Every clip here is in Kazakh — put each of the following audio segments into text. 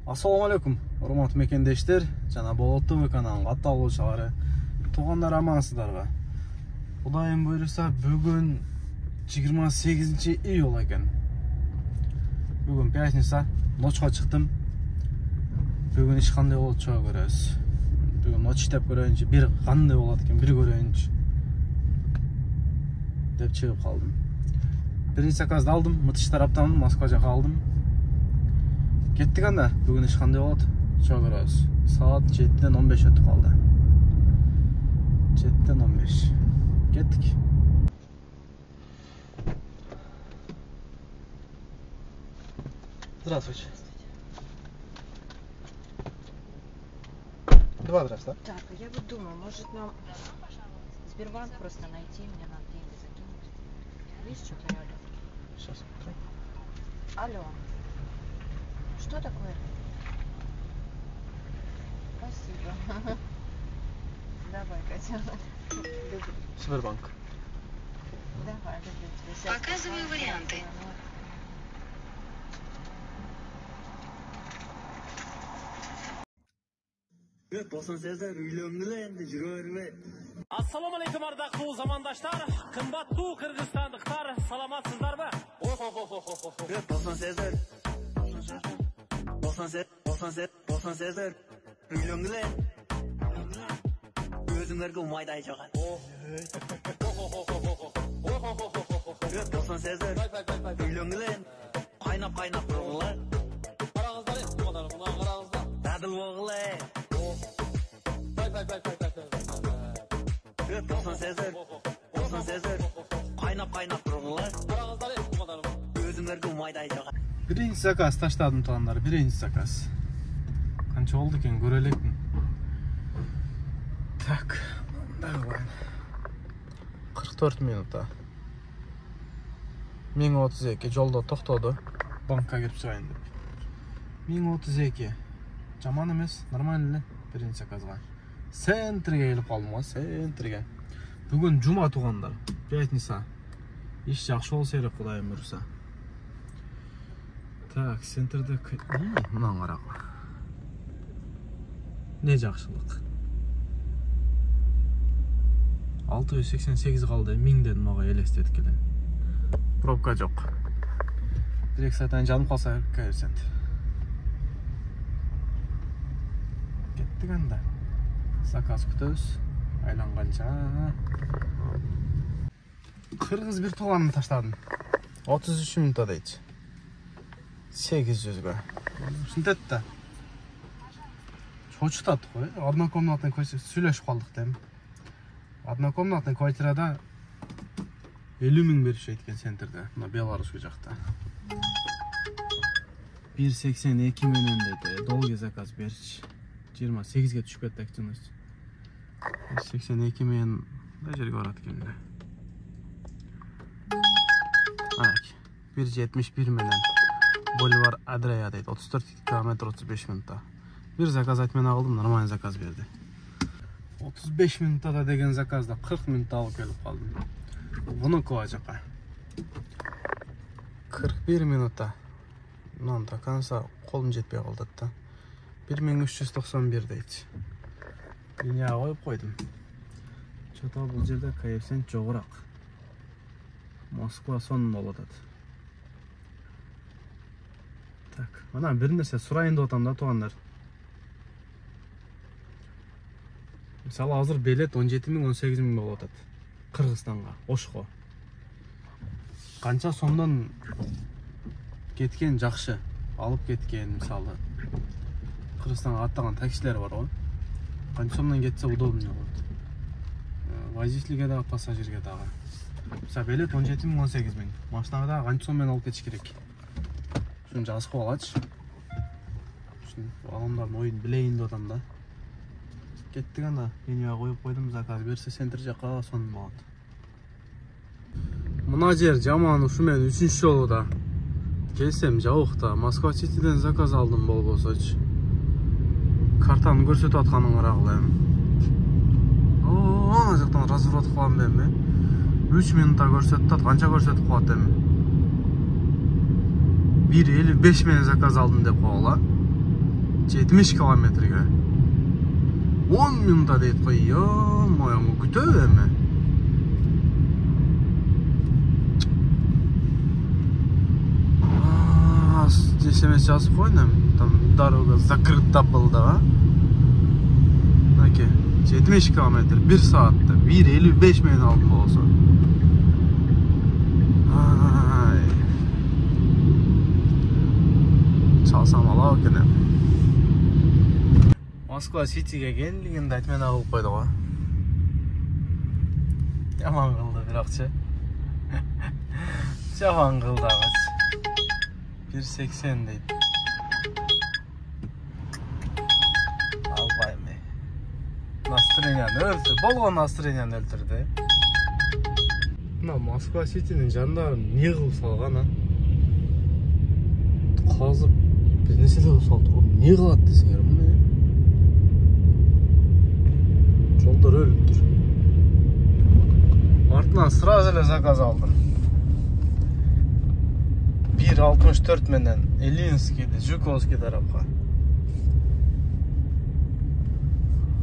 Assalamu alaikum, урматтуу мекендештер жана Болоттуу каналынын катталуучулары. Туугандар амансыздарбы? Кудайым буйруса, бүгүн 28-июль экен. Бүгүн пятница, ночко чыктым. Бүгүн иш кандай болот чыга көрөбүз. Бүгүн ноч иштеп көрөйүнчү, бир кандай болот экен, бир көрөйүнчү деп чыгып калдым. Биринчи заказды алдым, Мытыш тараптан Москва жака алдым. Кеттик анда, бүгүн иш кандай болот чыга көрөбүз. Саат 7-ден 15 өтүп калды. 7-ден 15. Кеттик. Здравствуйте. Два здравствуйте. Так, я вот думаю, может нам Сбербанк просто найти, мне надо деньги закинуть. Есть что-то рядом? Сейчас смотрю. Алло. Что такое? Спасибо. Давай, котенок. Люблю. Сбербанк. Давай, люблю тебя. Сейчас Показываю варианты. Assalamu alaikum ardaqlı zamandaşlar, kımbatlı Kırgızstanlıklar, salamatсыздар mı? Өзіңдерге майдай жоған. Үйлөнгілен, қайнап тұрғылар. Қараңыздар еді, мына қараңыздар. Дадыл оғылы. Қайнап тұрғылар. Қараңыздар еді, Өзіңдерге майдай жоған. Биринчи заказ таштадым туугандар, биринчи заказ. Канча болду экен көрө элекмин. Так, давай. 44 минута. 1032 жолдо токтоду. Банкка кирип чыгайын деп. 1032. Жаман эмес, нормально эле биринчи заказга. Центрге келип калдым го, центрге. Бүгүн жума туугандар, пятница. Иш жакшы болсо керек, Кудайым буйруса. Так, центрде мынаны карагыла. Не жакшылык. 688 калды, 1000ден мага элестетип келем. Пробка жок. Бир-эки сааттан жанып калса, коэффициент. Кеттик анда. Заказ күтөбүз. Айланганча. Кыргыз бир тууганын таштадым. 33 минутта дейт. 800-гө. Ушинтет да. Чочутат кой. Однокомнатный сүйлөшүп калдык дем. Однокомнатный квартирада 50 000 беришет экен центрде, мына Беларуська жакта. 182 менен дейт. Долгий заказ берчи. 28ге түшүп кетти активность. 182 менен мындай жерге барат экен. Ак. 171 менен Боливар Адрея дейт. 34 км 35 минутта. Bir zakaz etmeni aldım, normal zakaz verdi. 35 minutada деген заказда 40 минутта алып келип калдым. Внукова жака. 41 минутта. Нон таканса колум жетпей калды да. 1391 дейт. Линия коюп койдум. Чото бул жерде коэффициент жогорак. Москва сонун болот атат. Так, мына бир нерсе сурайын деп атам да туугандар. Мисалы азыр билет 17 000, 18 000 болуп атат. Кыргызстанга, Ошко. Канча сомдон кеткен жакшы, алып кеткен мисалы. Кыргызстанга аттаган таксилер бар го. Канча сомдон кетсе удобный болот. Водительге да, пассажирге дагы. Мисалы билет 17 000, 18 000. Машинага да канча сом менен алып кетиш керек. Шуну жазып алачы. Шуну адамдардын оюн билейин деп атам да. Кеттик анда, менюга коюп койдум, заказ берсе центр жака сонун болот. Мына жер жаман, ушу мен 3-үнчү жолу да. Келсем жабык Москва Ситиден заказ алдым болбосочу. Картаны көрсөтүп атканын карагыла эми. Ана жактан разворот кылам эми. 3 минутта көрсөтүп атат, канча көрсөтүп коет эми. 1.55 менен заказ алдым деп койгула. 70 kilometrге 10 минутта дейт қой. Ё-моё, күтөбү эми. Здесь эмес жазып койдум. Там дорога закрыта была. Наке 70 километр 1 саатта 1:55 минут алдым болсо. Çalsam ala gene. Moskva City'ge geldiğinde etmen alıp koydu o. Yaman kıldı birakçı. Yaman kıldı ağaç. 1.80 deyip. Albay mı? Настроениyan öldürdü. Bolğan настроениyan öldürdü. Mına Moskva City'nin jandarı ne kılıp salgan ha? Қазып bir нерселер кылып салып туруп эмне кылат десеңер мына. Жолдор өлүп тур. Артынан сразу эле заказ алдым. 1.64 менен Ильинскийди, Жуковский тарапка.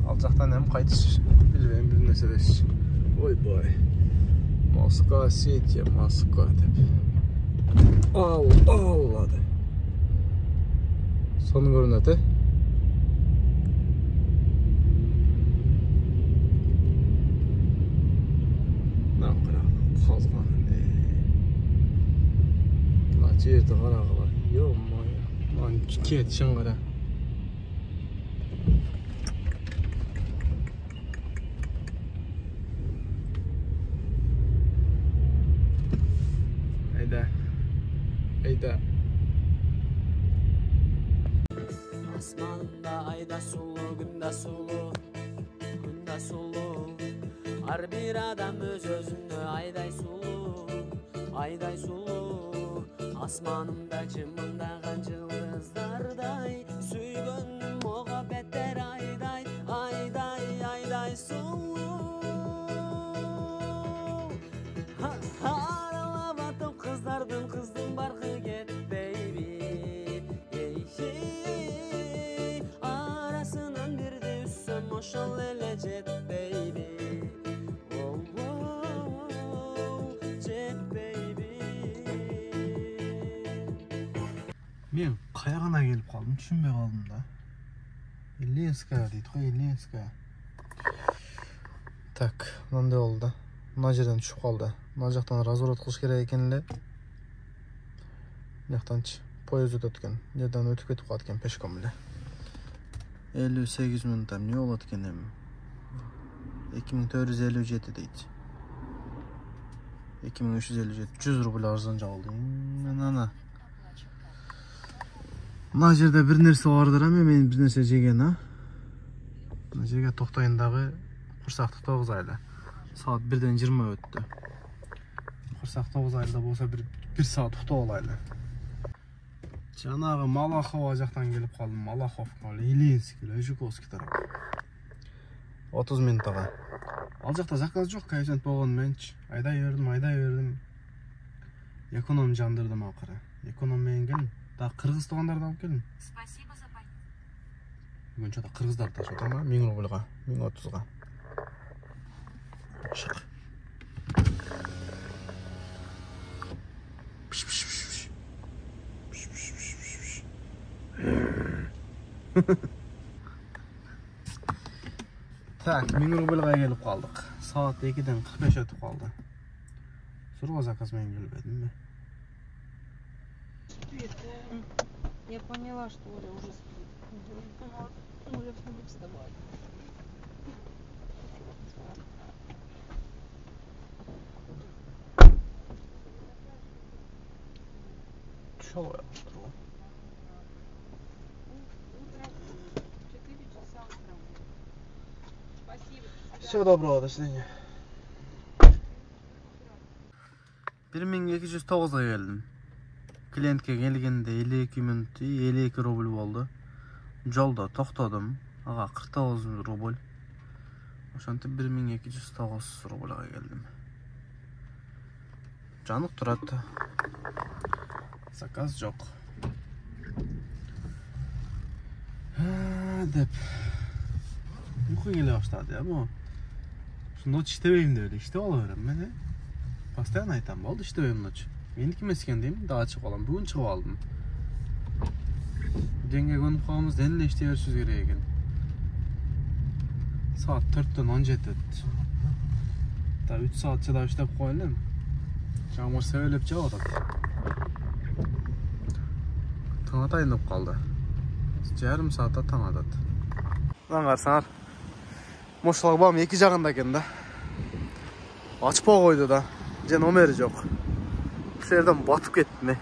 Ал жактан эми кайтыш билбейм бир нерселеш. Ой-бой. Москва Сити, Москва деп. Алла деп. Sonu görünüyor. Ne kadar kazgan. La ciğerde kara. Yok mu ya? Lan ket şangara. Hayda. Asmanda ayda sulu, günde sulu, günde sulu. Har bir adam öz özünü ayday sulu. Asmanımda çımındağın yıldızlarday, süygönüm muhabbetler ayday sulu. Aralavatım kızdın barkı get baby. Arasından bir de üssem hoşal elecek baby. Jet baby. Men kayağına gelip kaldım, düşünmey kaldım da. Ильинская deydi, koy Ильинская. Tak, mындай oldu. Mına жерден түшүп kaldı. Mına жактан разворот кылыш керек экен эле. Мынактанчы поезд өтөт экен. Жерден өтүп кетип калат экен пешком эле. 58 минутта эмне болот экен эми? 2457 дейт. 2357 100 рубль арзан жабылды. Ана. Мына жерде бир нерсе бардыр эми, мен бир нерсе жеген а. Мына жерге токтойн дагы курсакты тогузайлы. Saat 1'den 20 öttü. Kursak 9 ayda bolsa bir saat toktop alaylı. Жанагы Малахова жактан келип калдым. Малахов, Ильинский, Жуковский тарап. 30 минуттага. Ал жакта заказ жок, коэффициент болгону менчи. Айдай бердим. Эконом жандырдым акыры. Эконом менен келдим. Да кыргыз туугандарды алып келдим. Спасибо за поездку. Бүгүнчө да кыргыздарды ташып атам, 1000 рубльга, 1030га. Шык. Так, 1000 рубльга келип калдык. Saat 2'den 45 ötüp kaldı. Сурго заказ менен келбедимби? Я поняла, что Оля уже спит. Оля будет вставать. Чего я устроил? 4 часа утра. Спасибо. Всего доброго, до свидания. 1209'a geldim. Klientke gelgende 52 minut 52 rubl boldu. Jolda toxtadım. Aga 49 rubl. Oşantip 1209 rublga geldim. Canık turatdı. Zakaz yok. деп uyku gele başladı ya bu. Şu noç iştebeyim de öyle işte oluyorum ben. Постоянно aytam oldu iştebeyim noç. Meniki mesken deyim daha çık olan. Bugün çıkıp aldım. Denge konup kalmamız denle işteyersiniz gerek ekan. Saat 4'ten 17 ötті. Da 3 saat çada işlep koyalım. Çamur söylep cevap atdı. Taң атайын деп қалды. Жарым саатта таң атады. Мына қарасаңар. Мошалбам екі жағында екен да. Ашпай қойды да. Же номері жоқ. Бұл жерден батып кеттім мен.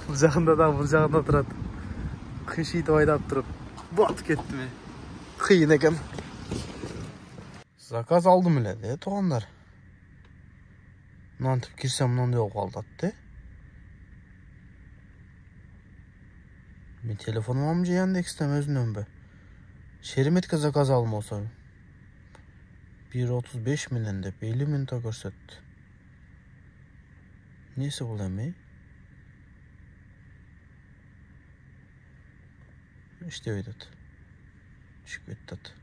Бұл жағында да, бұл жағында тұрады. Қышийтіп айдап тұрып, батып кеттім мен. Қиын екен. Заказ алдым эле де, туғандар. Мынантип кирсем мынандай болуп калды. Мен телефонум же Яндекстен өзүнөн бе. Шереметке заказ алдым болсо. 1.35 менен деп 50 минутта көрсөттү. Несі бул эми? İşte öydет. Çıkıp ettet.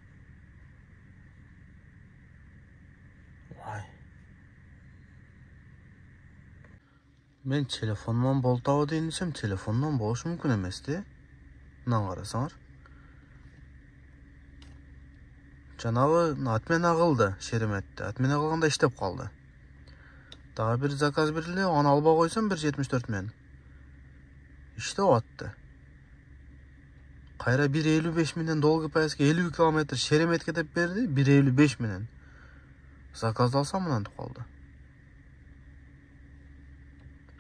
Vay. Men telefondan boltağı deyin desem telefondan boğuş mümkün emesti. Nan qarasаңар. Жанагы атмен агылды, Шереметте. Атмен агылганда иштеп калды. Дагы бир заказ бериле, аны албай койсом 1.74 мен. İşte атты. Кайра 1.55 менен долгий поездка 50 км Шереметке деп берди, 1.55 менен. Заказды алсам мынантип калды.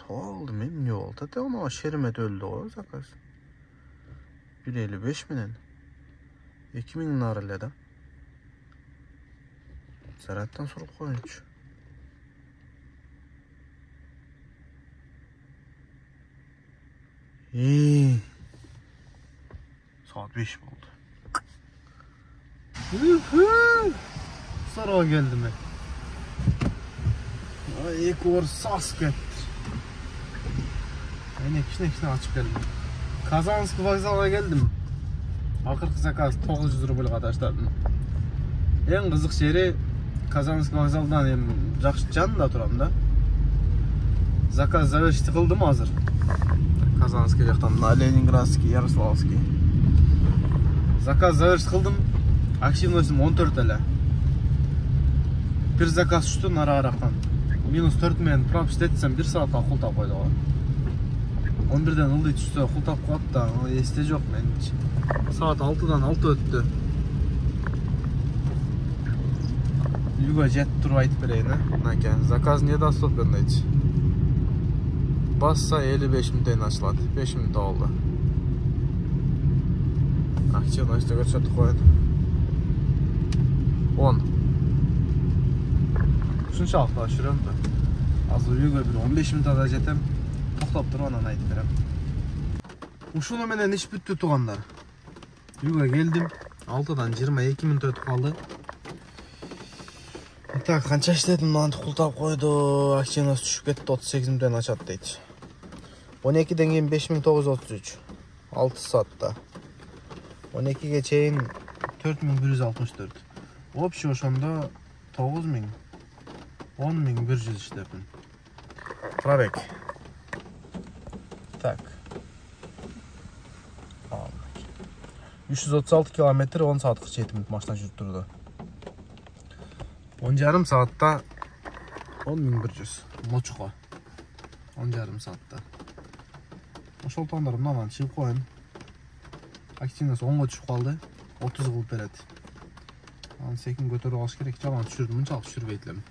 Oldu mu? Ne oldu? Ama Şerimet öldü o zakaz. 1.55 menen. 2000 narıyla da. Zarattan sorup koyunç. Saat 5 oldu. Sonra geldi mi? Ay, ilk or sas geldi. Aynen kişine açıp geldim. Kazansk vokzalga geldim. Akırkı zakaz 900 rubl qadaşladım. En kızık yeri Kazansk vokzaldan hem janında turam da. Zakaz zaverishti kıldım hazır. Kazanskka jaqtan Leningradskiy, Yaroslavskiy. Zakaz zaverishti kıldım. Активностьum 14 эле. Bir zakaz tushdi nara-araqdan. -4 men prop işletсем 1 saat qultap qo'ydi o. 11'den ıldı düştü, kultap qo'yapti da, esте жоқ men. Saat 6'dan 6 öttü. Uyga jetip turib aytib bereyин, Nakan. Zakaz ne dostupен deydi. Bassa 55 minutdan açıladi. 5 minut oldu. Aksiyonu işte ko'rsatib qo'yadi. 10. Shunchalik oshiraman da. Hozir uyga bir 15 minutda jetem. To'xtab turib anani aytib berem. Ушуну менен iş бүтү тугандар. Uyga keldim. 6'dan 22 minut ötüp kaldı. Так, канча иштедим, мынантип култап койду. Активность түшүп кетти, 38 минуттан ачат дейт. 12'den кийин 5933. 6 saatта. 12'ge чейин 4164. Общий ошондо 9000 10100 иштеппин. Пробег. Так. 336 kilometre 10 saat 47 minut maçtan жүрүп турду. 10,5 saatta 10.100 Moçuqa. 10,5 saatta. Ошол таңдар мындан чыгып коюн. Активность 10га түшүп калды. 30 кылып берет. Аны секин көтөрүп алыш керек. Жаман түшүрдүм, мынчалык түшүрбөйт элем.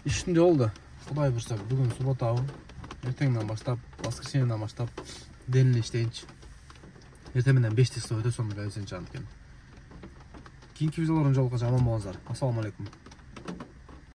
Иштинде болду. Кудай бурса, бүгүн субботабы. Эртеңден баштап, воскресеньеден баштап денли иштейинчи. Эртең менен 5 тесте өтө сонун өзүн жанып экен. Кийинки видеолордун жолугача аман болуңуздар. Ассаламу алейкум.